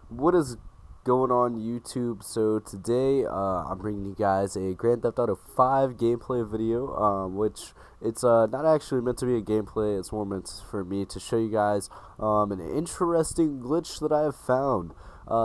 What is going on YouTube? So today I'm bringing you guys a Grand Theft Auto 5 gameplay video, which it's not actually meant to be a gameplay. It's more meant for me to show you guys an interesting glitch that I have found.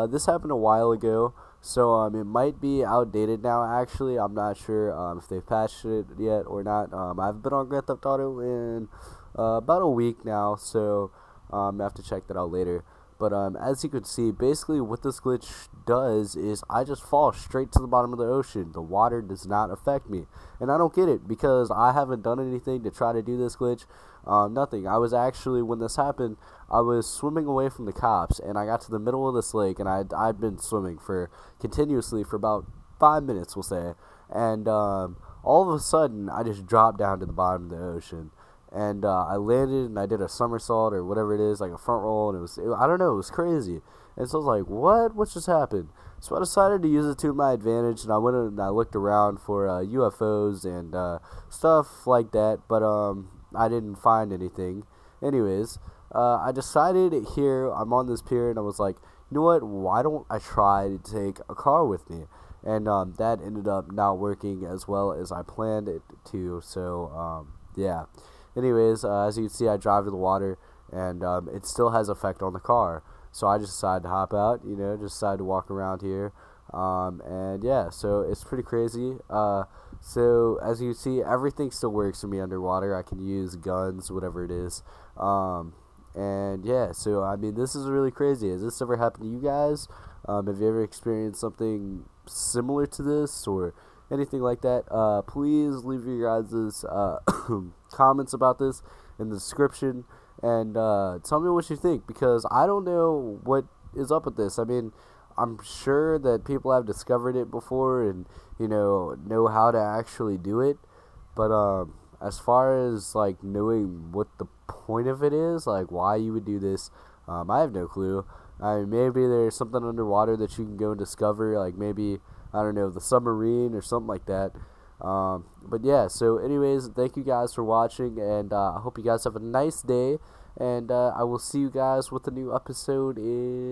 This happened a while ago, so it might be outdated now. Actually, I'm not sure if they've patched it yet or not. I've been on Grand Theft Auto in about a week now, so I have to check that out later. But as you can see, basically what this glitch does is I just fall straight to the bottom of the ocean. The water does not affect me. And I don't get it because I haven't done anything to try to do this glitch. Nothing. I was actually, when this happened, I was swimming away from the cops and I got to the middle of this lake and I'd been swimming for continuously for about 5 minutes, we'll say. And all of a sudden, I just dropped down to the bottom of the ocean and I landed and I did a somersault or whatever it is, like a front roll, and I don't know, it was crazy. And so I was like, what just happened? So I decided to use it to my advantage, and I went and I looked around for UFOs and stuff like that, but I didn't find anything. Anyways, I decided here, I'm on this pier, and I was like, you know what, why don't I try to take a car with me? And that ended up not working as well as I planned it to, so yeah. Anyways, as you can see, I drive to the water, and it still has effect on the car. So I just decided to hop out, just decided to walk around here. And yeah, so it's pretty crazy. So as you see, everything still works for me underwater. I can use guns, whatever it is. And yeah, so this is really crazy. Has this ever happened to you guys? Have you ever experienced something similar to this or anything like that? Please leave your guys' comments about this in the description and tell me what you think, because I don't know what is up with this. I'm sure that people have discovered it before and know how to actually do it, but as far as like knowing what the point of it is, like why you would do this, I have no clue. Maybe there's something underwater that you can go and discover, like maybe, I don't know, the submarine or something like that. But yeah, so anyways, thank you guys for watching, and I hope you guys have a nice day, and I will see you guys with a new episode in